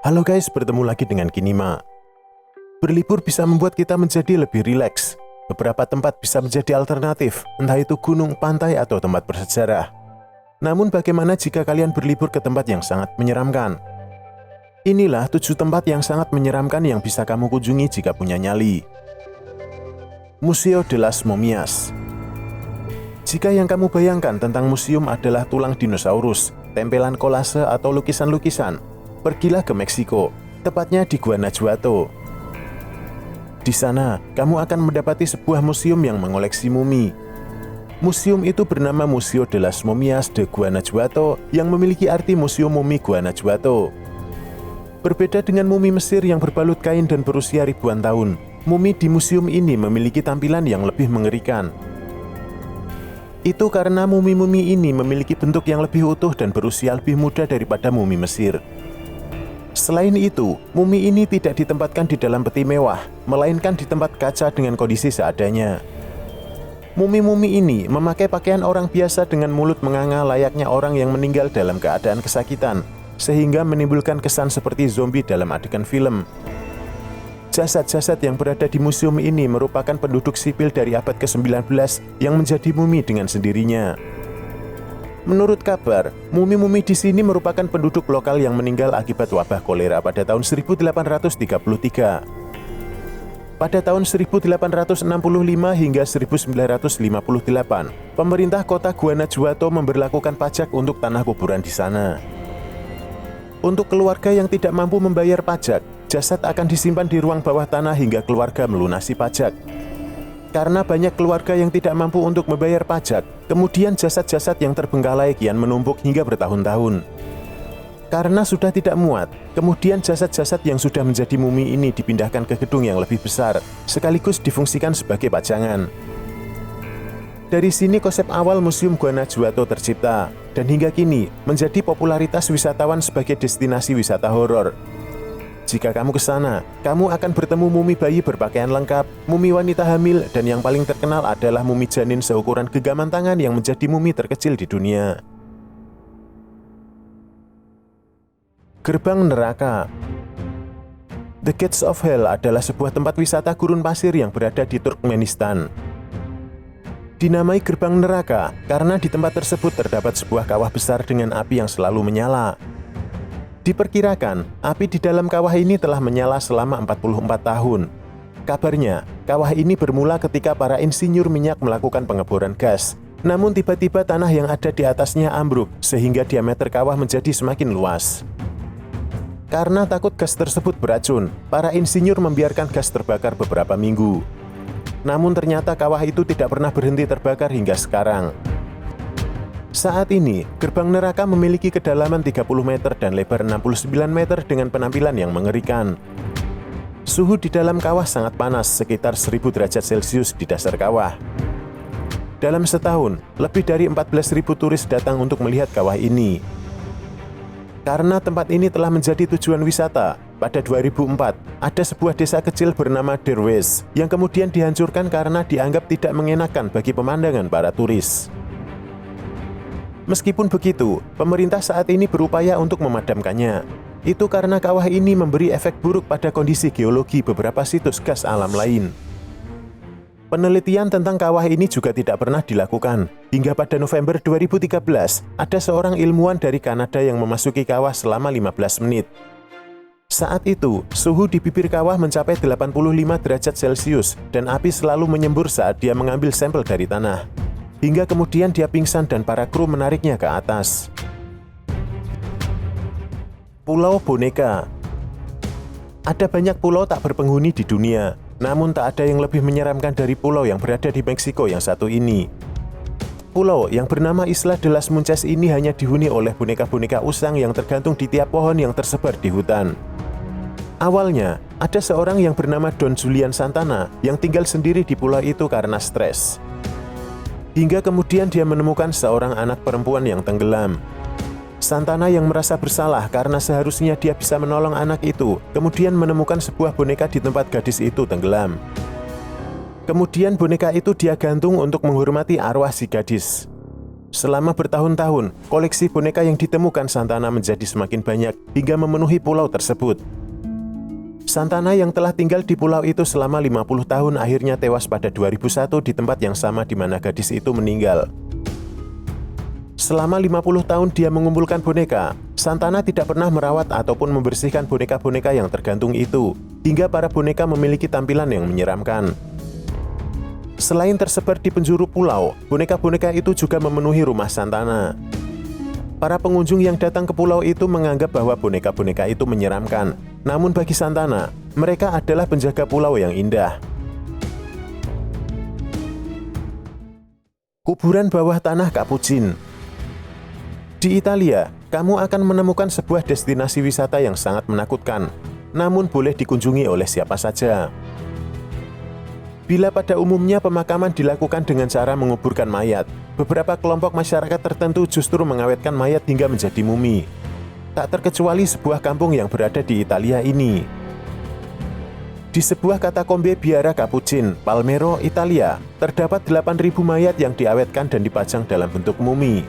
Halo guys, bertemu lagi dengan Kinima. Berlibur bisa membuat kita menjadi lebih rileks. Beberapa tempat bisa menjadi alternatif, entah itu gunung, pantai, atau tempat bersejarah. Namun bagaimana jika kalian berlibur ke tempat yang sangat menyeramkan? Inilah 7 tempat yang sangat menyeramkan yang bisa kamu kunjungi jika punya nyali. Museo de las Momias. Jika yang kamu bayangkan tentang museum adalah tulang dinosaurus, tempelan kolase atau lukisan-lukisan, pergilah ke Meksiko, tepatnya di Guanajuato. Di sana, kamu akan mendapati sebuah museum yang mengoleksi mumi. Museum itu bernama Museo de las Momias de Guanajuato yang memiliki arti Museum Mumi Guanajuato. Berbeda dengan mumi Mesir yang berbalut kain dan berusia ribuan tahun, mumi di museum ini memiliki tampilan yang lebih mengerikan. Itu karena mumi-mumi ini memiliki bentuk yang lebih utuh dan berusia lebih muda daripada mumi Mesir. Selain itu, mumi ini tidak ditempatkan di dalam peti mewah, melainkan di tempat kaca dengan kondisi seadanya. Mumi-mumi ini memakai pakaian orang biasa dengan mulut menganga layaknya orang yang meninggal dalam keadaan kesakitan, sehingga menimbulkan kesan seperti zombie dalam adegan film. Jasad-jasad yang berada di museum ini merupakan penduduk sipil dari abad ke-19 yang menjadi mumi dengan sendirinya. Menurut kabar, mumi-mumi di sini merupakan penduduk lokal yang meninggal akibat wabah kolera pada tahun 1833. Pada tahun 1865 hingga 1958, pemerintah kota Guanajuato memberlakukan pajak untuk tanah kuburan di sana. Untuk keluarga yang tidak mampu membayar pajak, jasad akan disimpan di ruang bawah tanah hingga keluarga melunasi pajak. Karena banyak keluarga yang tidak mampu untuk membayar pajak, kemudian jasad-jasad yang terbengkalai kian menumpuk hingga bertahun-tahun. Karena sudah tidak muat, kemudian jasad-jasad yang sudah menjadi mumi ini dipindahkan ke gedung yang lebih besar, sekaligus difungsikan sebagai pajangan. Dari sini konsep awal Museum Guanajuato tercipta, dan hingga kini menjadi popularitas wisatawan sebagai destinasi wisata horor. Jika kamu ke sana, kamu akan bertemu mumi bayi berpakaian lengkap, mumi wanita hamil, dan yang paling terkenal adalah mumi janin seukuran genggaman tangan yang menjadi mumi terkecil di dunia. Gerbang Neraka. The Gates of Hell adalah sebuah tempat wisata gurun pasir yang berada di Turkmenistan. Dinamai Gerbang Neraka karena di tempat tersebut terdapat sebuah kawah besar dengan api yang selalu menyala. Diperkirakan, api di dalam kawah ini telah menyala selama 44 tahun. Kabarnya, kawah ini bermula ketika para insinyur minyak melakukan pengeboran gas. Namun tiba-tiba tanah yang ada di atasnya ambruk, sehingga diameter kawah menjadi semakin luas. Karena takut gas tersebut beracun, para insinyur membiarkan gas terbakar beberapa minggu. Namun ternyata kawah itu tidak pernah berhenti terbakar hingga sekarang. Saat ini, Gerbang Neraka memiliki kedalaman 30 meter dan lebar 69 meter dengan penampilan yang mengerikan. Suhu di dalam kawah sangat panas, sekitar 1000 derajat Celcius di dasar kawah. Dalam setahun, lebih dari 14.000 turis datang untuk melihat kawah ini. Karena tempat ini telah menjadi tujuan wisata, pada 2004, ada sebuah desa kecil bernama Derwes yang kemudian dihancurkan karena dianggap tidak mengenakan bagi pemandangan para turis. Meskipun begitu, pemerintah saat ini berupaya untuk memadamkannya. Itu karena kawah ini memberi efek buruk pada kondisi geologi beberapa situs gas alam lain. Penelitian tentang kawah ini juga tidak pernah dilakukan. Hingga pada November 2013, ada seorang ilmuwan dari Kanada yang memasuki kawah selama 15 menit. Saat itu, suhu di bibir kawah mencapai 85 derajat Celcius dan api selalu menyembur saat dia mengambil sampel dari tanah. Hingga kemudian dia pingsan dan para kru menariknya ke atas. Pulau Boneka. Ada banyak pulau tak berpenghuni di dunia, namun tak ada yang lebih menyeramkan dari pulau yang berada di Meksiko yang satu ini. Pulau yang bernama Isla de las Munches ini hanya dihuni oleh boneka-boneka usang yang tergantung di tiap pohon yang tersebar di hutan. Awalnya, ada seorang yang bernama Don Julian Santana yang tinggal sendiri di pulau itu karena stres. Hingga kemudian dia menemukan seorang anak perempuan yang tenggelam. Santana yang merasa bersalah karena seharusnya dia bisa menolong anak itu, kemudian menemukan sebuah boneka di tempat gadis itu tenggelam. Kemudian boneka itu dia gantung untuk menghormati arwah si gadis. Selama bertahun-tahun, koleksi boneka yang ditemukan Santana menjadi semakin banyak hingga memenuhi pulau tersebut. Santana yang telah tinggal di pulau itu selama 50 tahun akhirnya tewas pada 2001 di tempat yang sama di mana gadis itu meninggal. Selama 50 tahun dia mengumpulkan boneka, Santana tidak pernah merawat ataupun membersihkan boneka-boneka yang tergantung itu, hingga para boneka memiliki tampilan yang menyeramkan. Selain tersebar di penjuru pulau, boneka-boneka itu juga memenuhi rumah Santana. Para pengunjung yang datang ke pulau itu menganggap bahwa boneka-boneka itu menyeramkan. Namun bagi Santana, mereka adalah penjaga pulau yang indah. Kuburan bawah tanah Capucine. Di Italia, kamu akan menemukan sebuah destinasi wisata yang sangat menakutkan, namun boleh dikunjungi oleh siapa saja. Bila pada umumnya pemakaman dilakukan dengan cara menguburkan mayat, beberapa kelompok masyarakat tertentu justru mengawetkan mayat hingga menjadi mumi. Tak terkecuali sebuah kampung yang berada di Italia ini. Di sebuah katakombe biara Capucine, Palmero, Italia, terdapat 8.000 mayat yang diawetkan dan dipajang dalam bentuk mumi.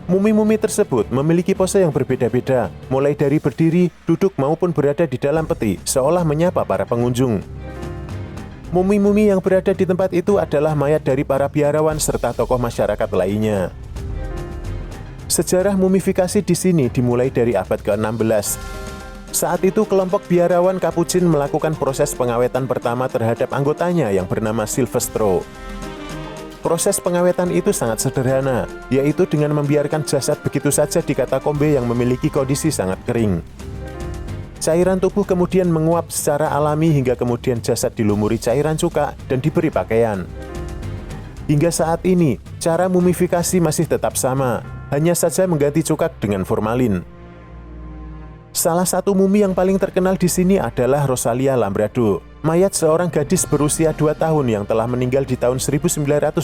Mumi-mumi tersebut memiliki pose yang berbeda-beda, mulai dari berdiri, duduk maupun berada di dalam peti, seolah menyapa para pengunjung. Mumi-mumi yang berada di tempat itu adalah mayat dari para biarawan serta tokoh masyarakat lainnya. Sejarah mumifikasi di sini dimulai dari abad ke-16. Saat itu kelompok biarawan Capucine melakukan proses pengawetan pertama terhadap anggotanya yang bernama Silvestro. Proses pengawetan itu sangat sederhana, yaitu dengan membiarkan jasad begitu saja di katakombe yang memiliki kondisi sangat kering. Cairan tubuh kemudian menguap secara alami hingga kemudian jasad dilumuri cairan cuka dan diberi pakaian. Hingga saat ini, cara mumifikasi masih tetap sama, hanya saja mengganti cuka dengan formalin. Salah satu mumi yang paling terkenal di sini adalah Rosalia Lambrado, mayat seorang gadis berusia 2 tahun yang telah meninggal di tahun 1920.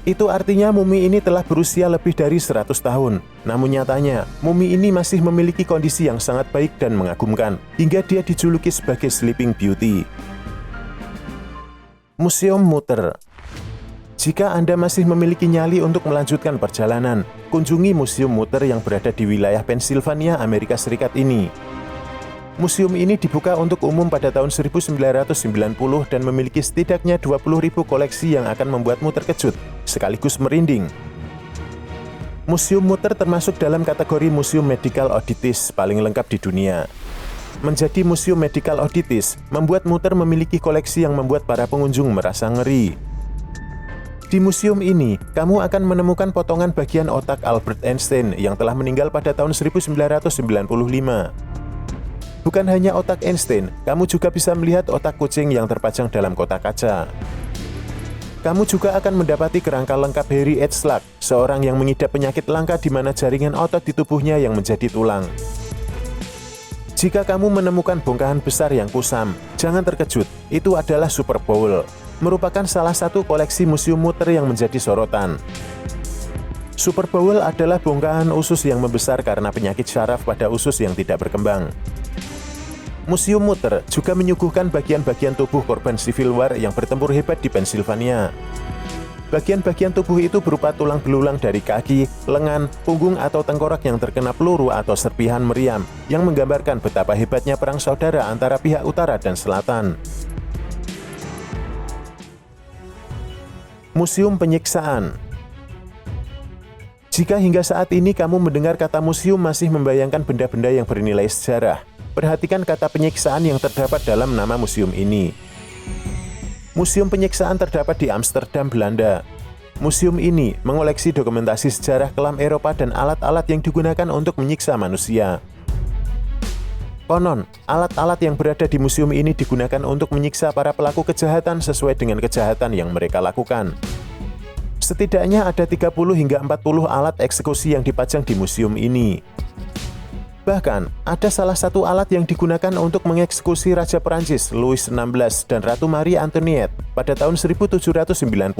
Itu artinya mumi ini telah berusia lebih dari 100 tahun. Namun nyatanya, mumi ini masih memiliki kondisi yang sangat baik dan mengagumkan, hingga dia dijuluki sebagai Sleeping Beauty. Museum Mutter. Jika Anda masih memiliki nyali untuk melanjutkan perjalanan, kunjungi Museum Mutter yang berada di wilayah Pennsylvania, Amerika Serikat ini. Museum ini dibuka untuk umum pada tahun 1990 dan memiliki setidaknya 20.000 koleksi yang akan membuatmu terkejut, sekaligus merinding. Museum Mutter termasuk dalam kategori Museum Medical Oddities paling lengkap di dunia. Menjadi Museum Medical Oddities membuat Mutter memiliki koleksi yang membuat para pengunjung merasa ngeri. Di museum ini, kamu akan menemukan potongan bagian otak Albert Einstein yang telah meninggal pada tahun 1995. Bukan hanya otak Einstein, kamu juga bisa melihat otak kucing yang terpajang dalam kotak kaca. Kamu juga akan mendapati kerangka lengkap Harry Etzlaff, seorang yang mengidap penyakit langka di mana jaringan otot di tubuhnya yang menjadi tulang. Jika kamu menemukan bongkahan besar yang kusam, jangan terkejut, itu adalah Super Bowl, merupakan salah satu koleksi Museum Mutter yang menjadi sorotan. Super Bowl adalah bongkahan usus yang membesar karena penyakit syaraf pada usus yang tidak berkembang. Museum Mutter juga menyuguhkan bagian-bagian tubuh korban Civil War yang bertempur hebat di Pennsylvania. Bagian-bagian tubuh itu berupa tulang belulang dari kaki, lengan, punggung atau tengkorak yang terkena peluru atau serpihan meriam, yang menggambarkan betapa hebatnya perang saudara antara pihak utara dan selatan. Museum Penyiksaan. Jika hingga saat ini kamu mendengar kata museum masih membayangkan benda-benda yang bernilai sejarah, perhatikan kata penyiksaan yang terdapat dalam nama museum ini. Museum Penyiksaan terdapat di Amsterdam, Belanda. Museum ini mengoleksi dokumentasi sejarah kelam Eropa dan alat-alat yang digunakan untuk menyiksa manusia. Konon, alat-alat yang berada di museum ini digunakan untuk menyiksa para pelaku kejahatan sesuai dengan kejahatan yang mereka lakukan. Setidaknya ada 30 hingga 40 alat eksekusi yang dipajang di museum ini. Bahkan, ada salah satu alat yang digunakan untuk mengeksekusi Raja Perancis Louis XVI dan Ratu Marie Antoinette pada tahun 1791,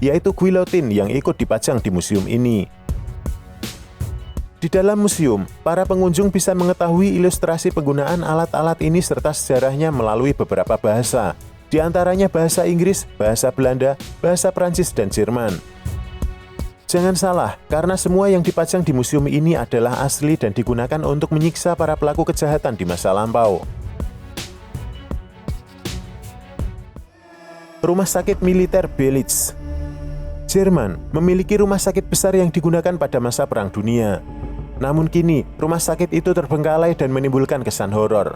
yaitu guillotine yang ikut dipajang di museum ini. Di dalam museum, para pengunjung bisa mengetahui ilustrasi penggunaan alat-alat ini serta sejarahnya melalui beberapa bahasa, di antaranya bahasa Inggris, bahasa Belanda, bahasa Prancis, dan Jerman. Jangan salah, karena semua yang dipajang di museum ini adalah asli dan digunakan untuk menyiksa para pelaku kejahatan di masa lampau. Rumah sakit militer Belitz. Jerman memiliki rumah sakit besar yang digunakan pada masa Perang Dunia. Namun kini, rumah sakit itu terbengkalai dan menimbulkan kesan horor.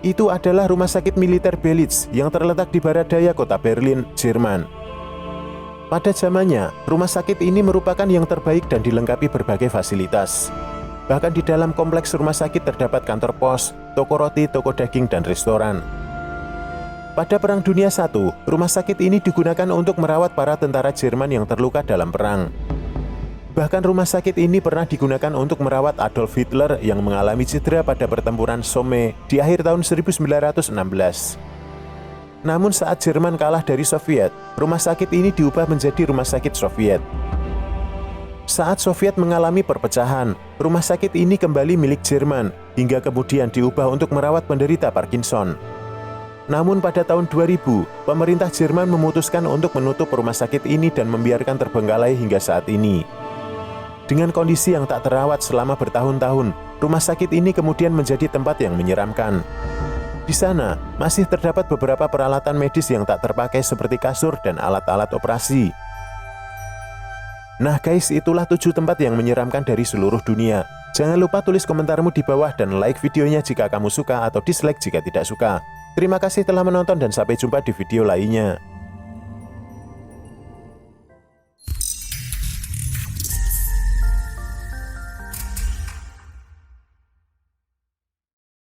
Itu adalah rumah sakit militer Belitz yang terletak di barat daya kota Berlin, Jerman. Pada zamannya, rumah sakit ini merupakan yang terbaik dan dilengkapi berbagai fasilitas. Bahkan di dalam kompleks rumah sakit terdapat kantor pos, toko roti, toko daging, dan restoran. Pada Perang Dunia I, rumah sakit ini digunakan untuk merawat para tentara Jerman yang terluka dalam perang. Bahkan rumah sakit ini pernah digunakan untuk merawat Adolf Hitler yang mengalami cedera pada pertempuran Somme di akhir tahun 1916. Namun saat Jerman kalah dari Soviet, rumah sakit ini diubah menjadi rumah sakit Soviet. Saat Soviet mengalami perpecahan, rumah sakit ini kembali milik Jerman hingga kemudian diubah untuk merawat penderita Parkinson. Namun pada tahun 2000, pemerintah Jerman memutuskan untuk menutup rumah sakit ini dan membiarkan terbengkalai hingga saat ini. Dengan kondisi yang tak terawat selama bertahun-tahun, rumah sakit ini kemudian menjadi tempat yang menyeramkan. Di sana, masih terdapat beberapa peralatan medis yang tak terpakai seperti kasur dan alat-alat operasi. Nah guys, itulah 7 tempat yang menyeramkan dari seluruh dunia. Jangan lupa tulis komentarmu di bawah dan like videonya jika kamu suka atau dislike jika tidak suka. Terima kasih telah menonton dan sampai jumpa di video lainnya.